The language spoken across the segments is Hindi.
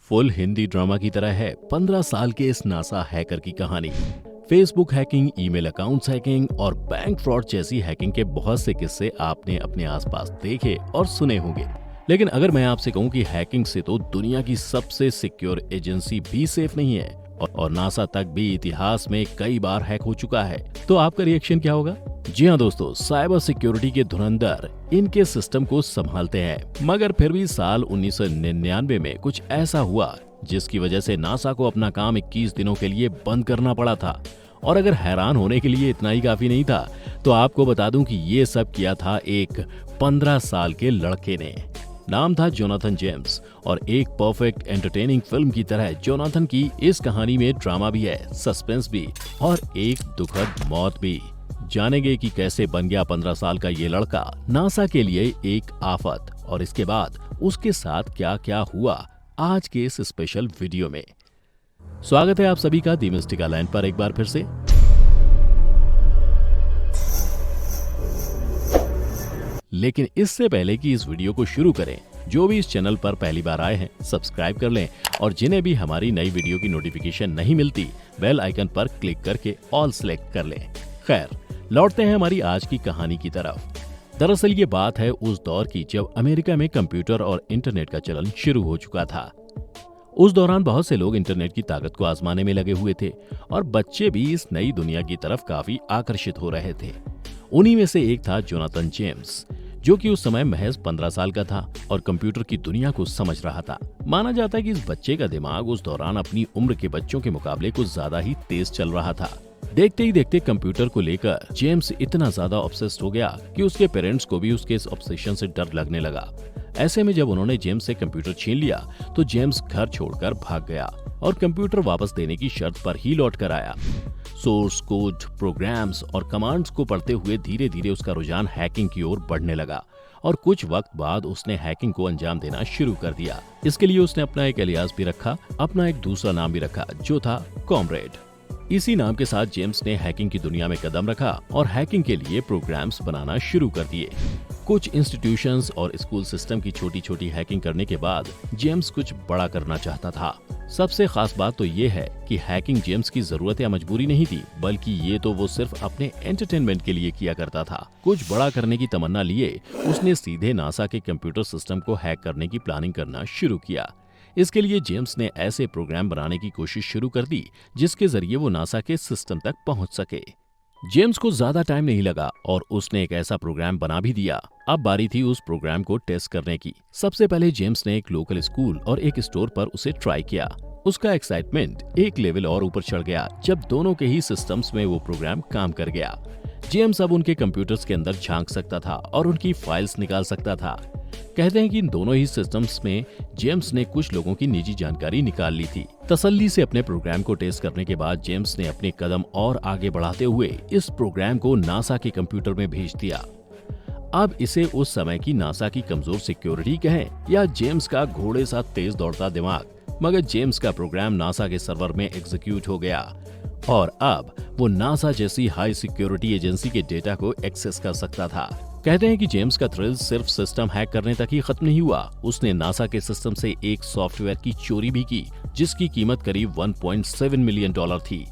फुल हिंदी ड्रामा की तरह है 15 साल के इस नासा हैकर की कहानी। Facebook hacking, email accounts hacking और बैंक फ्रॉड जैसी हैकिंग के बहुत से किस्से आपने अपने आसपास देखे और सुने होंगे। लेकिन अगर मैं आपसे कहूं कि हैकिंग से तो दुनिया की सबसे सिक्योर एजेंसी भी सेफ नहीं है और नासा तक भी इतिहास में कई बार हैक हो चुका है, तो आपका रिएक्शन क्या होगा? जी हाँ दोस्तों, साइबर सिक्योरिटी के धुरंधर इनके सिस्टम को संभालते हैं, मगर फिर भी साल 1999 में कुछ ऐसा हुआ जिसकी वजह से नासा को अपना काम 21 दिनों के लिए बंद करना पड़ा था। और अगर हैरान होने के लिए इतना ही काफी नहीं था, तो आपको बता दूं कि ये सब किया था एक 15 साल के लड़के ने। नाम था जोनाथन जेम्स और एक परफेक्ट एंटरटेनिंग फिल्म की तरह जोनाथन की इस कहानी में ड्रामा भी है, सस्पेंस भी और एक दुखद मौत भी। जानेंगे कि कैसे बन गया 15 साल का ये लड़का नासा के लिए एक आफत, और इसके बाद उसके साथ क्या क्या हुआ आज के इस स्पेशल वीडियो में। स्वागत है आप सभी का दी मिस्टिका लैंड पर एक बार फिर से। लेकिन इससे पहले कि इस वीडियो को शुरू करें, जो भी इस चैनल पर पहली बार आए हैं सब्सक्राइब कर लें, और जिन्हें भी हमारी नई वीडियो की नोटिफिकेशन नहीं मिलती, बेल आइकन पर क्लिक करके ऑल सेलेक्ट कर लें। खैर, लौटते हैं हमारी आज की कहानी की तरफ। दरअसल ये बात है उस दौर की जब अमेरिका में कंप्यूटर और इंटरनेट का चलन शुरू हो चुका था। उस दौरान बहुत से लोग इंटरनेट की ताकत को आजमाने में लगे हुए थे और बच्चे भी इस नई दुनिया की तरफ काफी आकर्षित हो रहे थे। उन्हीं में से एक था जोनाथन जेम्स, जो कि उस समय महज 15 साल का था और कंप्यूटर की दुनिया को समझ रहा था। माना जाता है कि इस बच्चे का दिमाग उस दौरान अपनी उम्र के बच्चों के मुकाबले कुछ ज्यादा ही तेज चल रहा था। देखते ही देखते कंप्यूटर को लेकर जेम्स इतना ज्यादा ऑब्सेस्ड हो गया कि उसके पेरेंट्स को भी उसके इस ऑब्सेशन से डर लगने लगा। ऐसे में जब उन्होंने जेम्स से कंप्यूटर छीन लिया तो जेम्स घर छोड़कर भाग गया और कंप्यूटर वापस देने की शर्त पर ही लौट कर आया। सोर्स कोड, प्रोग्राम्स और कमांड्स को पढ़ते हुए धीरे धीरे उसका रुझान हैकिंग की ओर बढ़ने लगा और कुछ वक्त बाद उसने हैकिंग को अंजाम देना शुरू कर दिया। इसके लिए उसने अपना एक एलियास भी रखा, अपना एक दूसरा नाम भी रखा जो था कॉमरेड। इसी नाम के साथ जेम्स ने हैकिंग की दुनिया में कदम रखा और हैकिंग के लिए प्रोग्राम्स बनाना शुरू कर दिए। कुछ इंस्टीट्यूशंस और स्कूल सिस्टम की छोटी छोटी हैकिंग करने के बाद जेम्स कुछ बड़ा करना चाहता था। सबसे खास बात तो ये है कि हैकिंग जेम्स की जरूरत या मजबूरी नहीं थी, बल्कि ये तो वो सिर्फ अपने एंटरटेनमेंट के लिए किया करता था। कुछ बड़ा करने की तमन्ना लिए उसने सीधे नासा के कंप्यूटर सिस्टम को हैक करने की प्लानिंग करना शुरू किया। इसके लिए जेम्स ने ऐसे प्रोग्राम बनाने की कोशिश शुरू कर दी जिसके जरिए वो नासा के सिस्टम तक पहुंच सके। जेम्स को ज्यादा टाइम नहीं लगा और उसने एक ऐसा प्रोग्राम बना भी दिया। अब बारी थी उस प्रोग्राम को टेस्ट करने की। सबसे पहले जेम्स ने एक लोकल स्कूल और एक स्टोर पर उसे ट्राई किया। उसका एक्साइटमेंट एक लेवल और ऊपर चढ़ गया जब दोनों के ही सिस्टम्स में वो प्रोग्राम काम कर गया। जेम्स अब उनके कंप्यूटर्स के अंदर झांक सकता था और उनकी फाइल्स निकाल सकता था। कहते हैं कि इन दोनों ही सिस्टम्स में जेम्स ने कुछ लोगों की निजी जानकारी निकाल ली थी। तसल्ली से अपने प्रोग्राम को टेस्ट करने के बाद जेम्स ने अपने कदम और आगे बढ़ाते हुए इस प्रोग्राम को नासा के कंप्यूटर में भेज दिया। अब इसे उस समय की नासा की कमजोर सिक्योरिटी कहें या जेम्स का घोड़े सा तेज दौड़ता दिमाग, मगर जेम्स का प्रोग्राम नासा के सर्वर में एग्जीक्यूट हो गया और अब वो नासा जैसी हाई सिक्योरिटी एजेंसी के डेटा को एक्सेस कर सकता था। कहते हैं कि जेम्स का थ्रिल सिर्फ सिस्टम हैक करने तक ही खत्म नहीं हुआ। उसने नासा के सिस्टम से एक सॉफ्टवेयर की चोरी भी की जिसकी कीमत करीब 1.7 मिलियन डॉलर थी।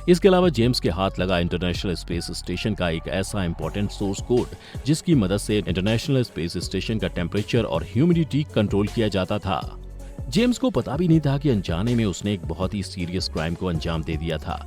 इसके अलावा जेम्स के हाथ लगा इंटरनेशनल स्पेस स्टेशन का एक ऐसा इंपॉर्टेंट सोर्स कोड जिसकी मदद से इंटरनेशनल स्पेस स्टेशन का टेम्परेचर और ह्यूमिडिटी कंट्रोल किया जाता था। जेम्स को पता भी नहीं था कि अनजाने में उसने एक बहुत ही सीरियस क्राइम को अंजाम दे दिया था।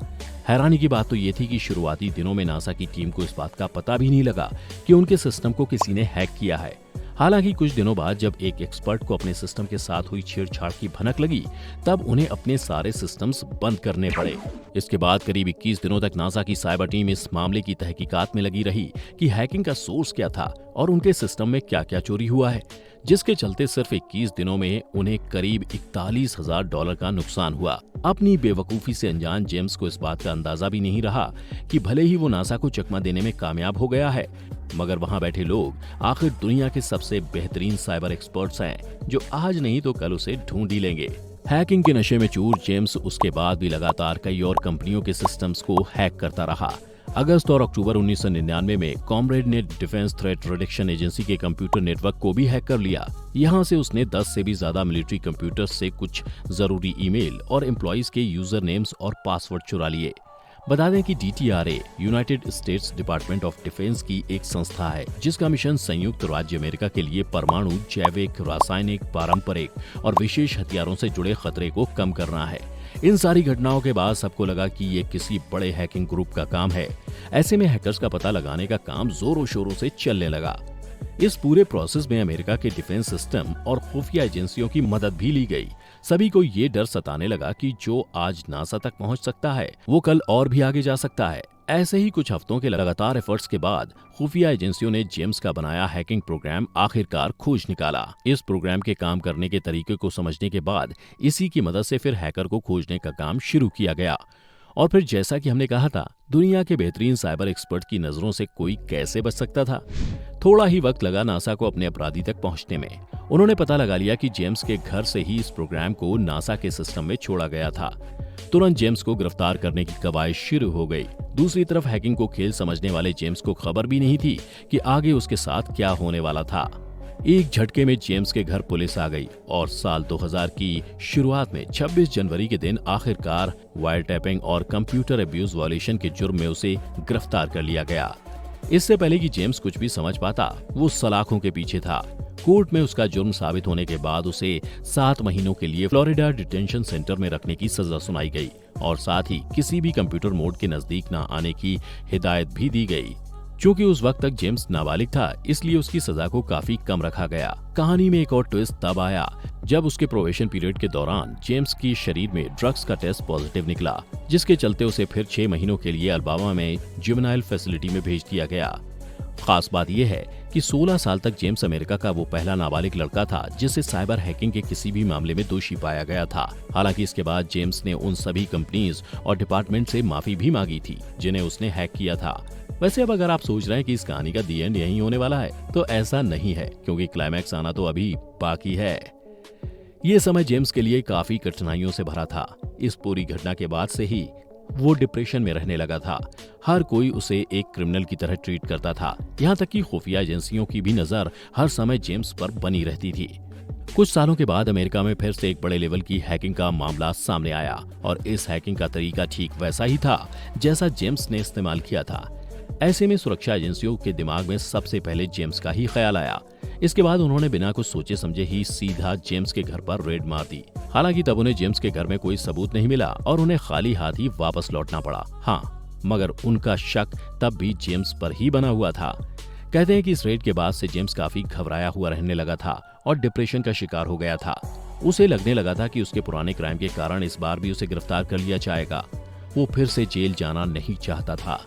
हैरानी की बात तो ये थी कि शुरुआती दिनों में नासा की टीम को इस बात का पता भी नहीं लगा कि उनके सिस्टम को किसी ने हैक किया है। हालांकि कुछ दिनों बाद जब एक एक्सपर्ट को अपने सिस्टम के साथ हुई छेड़छाड़ की भनक लगी, तब उन्हें अपने सारे सिस्टम्स बंद करने पड़े। इसके बाद करीब 21 दिनों तक नासा की साइबर टीम इस मामले की तहकीकात में लगी रही कि हैकिंग का सोर्स क्या था और उनके सिस्टम में क्या क्या चोरी हुआ है, जिसके चलते सिर्फ 21 दिनों में उन्हें करीब 41,000 डॉलर का नुकसान हुआ। अपनी बेवकूफी से अनजान जेम्स को इस बात का अंदाजा भी नहीं रहा कि भले ही वो नासा को चकमा देने में कामयाब हो गया है, मगर वहां बैठे लोग आखिर दुनिया के सबसे बेहतरीन साइबर एक्सपर्ट्स हैं जो आज नहीं तो कल उसे ढूंढ ही लेंगे। हैकिंग के नशे में चूर जेम्स उसके बाद भी लगातार कई और कंपनियों के सिस्टम्स को हैक करता रहा। अगस्त और अक्टूबर 1999 में कॉमरेड ने डिफेंस थ्रेट रिडक्शन एजेंसी के कंप्यूटर नेटवर्क को भी हैक कर लिया। यहां से उसने 10 से भी ज्यादा मिलिट्री कंप्यूटर्स से कुछ जरूरी ईमेल और एम्प्लॉइज के यूजर नेम्स और पासवर्ड चुरा लिए। बता दें कि DTRA United states department of defence की एक संस्था है जिसका मिशन संयुक्त राज्य अमेरिका के लिए परमाणु, जैविक, रासायनिक, पारंपरिक और विशेष हथियारों से जुड़े खतरे को कम करना है। इन सारी घटनाओं के बाद सबको लगा कि ये किसी बड़े हैकिंग ग्रुप का काम है। ऐसे में हैकर्स का पता लगाने का काम जोरों शोरों से चलने लगा। इस पूरे प्रोसेस में अमेरिका के डिफेंस सिस्टम और खुफिया एजेंसियों की मदद भी ली गई। सभी को ये डर सताने लगा कि जो आज नासा तक पहुंच सकता है वो कल और भी आगे जा सकता है। ऐसे ही कुछ हफ्तों के लगातार एफर्ट्स के बाद खुफिया एजेंसियों ने जेम्स का बनाया हैकिंग प्रोग्राम आखिरकार खोज निकाला। इस प्रोग्राम के काम करने के तरीके को समझने के बाद इसी की मदद से फिर हैकर को खोजने का काम शुरू किया गया। और फिर जैसा कि हमने कहा था, दुनिया के बेहतरीन साइबर एक्सपर्ट की नजरों से कोई कैसे बच सकता था। थोड़ा ही वक्त लगा नासा को अपने अपराधी तक पहुंचने में। उन्होंने पता लगा लिया कि जेम्स के घर से ही इस प्रोग्राम को नासा के सिस्टम में छोड़ा गया था। तुरंत जेम्स को गिरफ्तार करने की कवायद शुरू हो गई। दूसरी तरफ हैकिंग को खेल समझने वाले जेम्स को खबर भी नहीं थी कि आगे उसके साथ क्या होने वाला था। एक झटके में जेम्स के घर पुलिस आ गई और साल 2000 की शुरुआत में 26 जनवरी के दिन आखिरकार वायर टैपिंग और कंप्यूटर अब्यूज वायलेशन के जुर्म में उसे गिरफ्तार कर लिया गया। इससे पहले कि जेम्स कुछ भी समझ पाता, वो सलाखों के पीछे था। कोर्ट में उसका जुर्म साबित होने के बाद उसे 7 महीनों के लिए फ्लोरिडा डिटेंशन सेंटर में रखने की सजा सुनाई गई और साथ ही किसी भी कंप्यूटर मोड के नजदीक न आने की हिदायत भी दी गई। चूंकि उस वक्त तक जेम्स नाबालिग था, इसलिए उसकी सजा को काफी कम रखा गया। कहानी में एक और ट्विस्ट तब आया जब उसके प्रोबेशन पीरियड के दौरान जेम्स की शरीर में ड्रग्स का टेस्ट पॉजिटिव निकला, जिसके चलते उसे फिर 6 महीनों के लिए अल्बामा में जुवेनाइल फैसिलिटी में भेज दिया गया। खास बात यह है कि 16 साल तक जेम्स अमेरिका का वो पहला नाबालिग लड़का था जिसे साइबर हैकिंग के किसी भी मामले में दोषी पाया गया था। हालांकि इसके बाद जेम्स ने उन सभी कंपनीज और डिपार्टमेंट से माफी भी मांगी थी जिन्हें उसने हैक किया था। वैसे अब अगर आप सोच रहे हैं कि इस कहानी का दी एंड यही होने वाला है, तो ऐसा नहीं है, क्योंकि क्लाइमैक्स आना तो अभी बाकी है। ये समय जेम्स के लिए काफी कठिनाइयों से भरा था। इस पूरी घटना के बाद से ही वो डिप्रेशन में रहने लगा था। हर कोई उसे एक क्रिमिनल की तरह ट्रीट करता था। यहाँ तक कि खुफिया एजेंसियों की भी नजर हर समय जेम्स पर बनी रहती थी। कुछ सालों के बाद अमेरिका में फिर से एक बड़े लेवल की हैकिंग का मामला सामने आया और इस हैकिंग का तरीका ठीक वैसा ही था जैसा जेम्स ने इस्तेमाल किया था। ऐसे में सुरक्षा एजेंसियों के दिमाग में सबसे पहले जेम्स का ही ख्याल आया। इसके बाद उन्होंने बिना कुछ सोचे समझे ही सीधा जेम्स के घर पर रेड मार दी। हालांकि तब उन्हें जेम्स के घर में कोई सबूत नहीं मिला और उन्हें खाली हाथ ही वापस लौटना पड़ा। हाँ, मगर उनका शक तब भी जेम्स पर ही बना हुआ था। कहते हैं कि इस रेड के बाद से जेम्स काफी घबराया हुआ रहने लगा था और डिप्रेशन का शिकार हो गया था। उसे लगने लगा था कि उसके पुराने क्राइम के कारण इस बार भी उसे गिरफ्तार कर लिया जाएगा। वो फिर से जेल जाना नहीं चाहता था।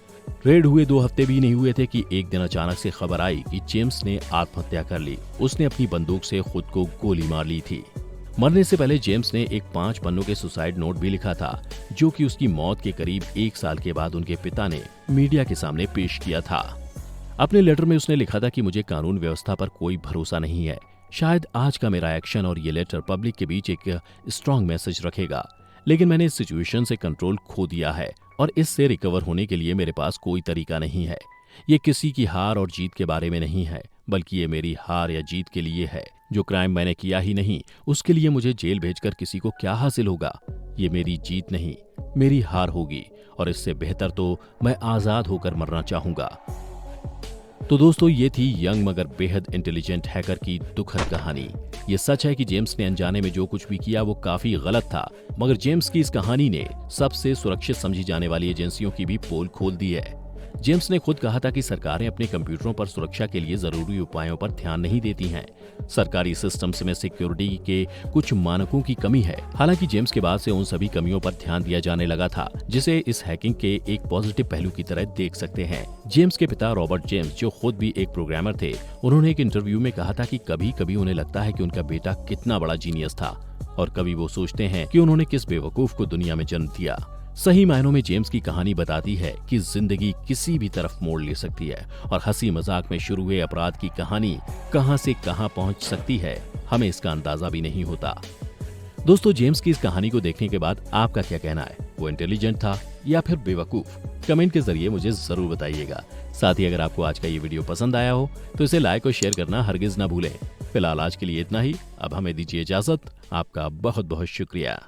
रेड हुए 2 हफ्ते भी नहीं हुए थे कि एक दिन अचानक से खबर आई कि जेम्स ने आत्महत्या कर ली। उसने अपनी बंदूक से खुद को गोली मार ली थी। मरने से पहले जेम्स ने एक 5 पन्नों के सुसाइड नोट भी लिखा था, जो कि उसकी मौत के करीब 1 साल के बाद उनके पिता ने मीडिया के सामने पेश किया था। अपने लेटर में उसने लिखा था कि मुझे कानून व्यवस्था पर कोई भरोसा नहीं है। शायद आज का मेरा एक्शन और ये लेटर पब्लिक के बीच एक स्ट्रॉन्ग मैसेज रखेगा, लेकिन मैंने इस सिचुएशन से कंट्रोल खो दिया है और इससे रिकवर होने के लिए मेरे पास कोई तरीका नहीं है। ये किसी की हार और जीत के बारे में नहीं है, बल्कि ये मेरी हार या जीत के लिए है। जो क्राइम मैंने किया ही नहीं, उसके लिए मुझे जेल भेजकर किसी को क्या हासिल होगा। ये मेरी जीत नहीं, मेरी हार होगी और इससे बेहतर तो मैं आजाद होकर मरना चाहूंगा। तो दोस्तों, ये थी यंग मगर बेहद इंटेलिजेंट हैकर की दुखद कहानी। ये सच है कि जेम्स ने अनजाने में जो कुछ भी किया वो काफी गलत था, मगर जेम्स की इस कहानी ने सबसे सुरक्षित समझी जाने वाली एजेंसियों की भी पोल खोल दी है। जेम्स ने खुद कहा था कि सरकारें अपने कंप्यूटरों पर सुरक्षा के लिए जरूरी उपायों पर ध्यान नहीं देती हैं। सरकारी सिस्टम्स में सिक्योरिटी के कुछ मानकों की कमी है। हालांकि जेम्स के बाद से उन सभी कमियों पर ध्यान दिया जाने लगा था, जिसे इस हैकिंग के एक पॉजिटिव पहलू की तरह देख सकते हैं। जेम्स के पिता रॉबर्ट जेम्स, जो खुद भी एक प्रोग्रामर थे, उन्होंने एक इंटरव्यू में कहा था कि कभी कभी उन्हें लगता है कि उनका बेटा कितना बड़ा जीनियस था और कभी वो सोचते हैं कि उन्होंने किस बेवकूफ को दुनिया में जन्म दिया। सही मायनों में जेम्स की कहानी बताती है कि जिंदगी किसी भी तरफ मोड़ ले सकती है और हंसी मजाक में शुरू हुए अपराध की कहानी कहां से कहां पहुंच सकती है, हमें इसका अंदाजा भी नहीं होता। दोस्तों, जेम्स की इस कहानी को देखने के बाद आपका क्या कहना है? वो इंटेलिजेंट था या फिर बेवकूफ? कमेंट के जरिए मुझे जरूर बताइएगा। साथ ही अगर आपको आज का ये वीडियो पसंद आया हो तो इसे लाइक और शेयर करना हरगिज ना भूलें। फिलहाल आज के लिए इतना ही। अब हमें दीजिए इजाजत। आपका बहुत बहुत शुक्रिया।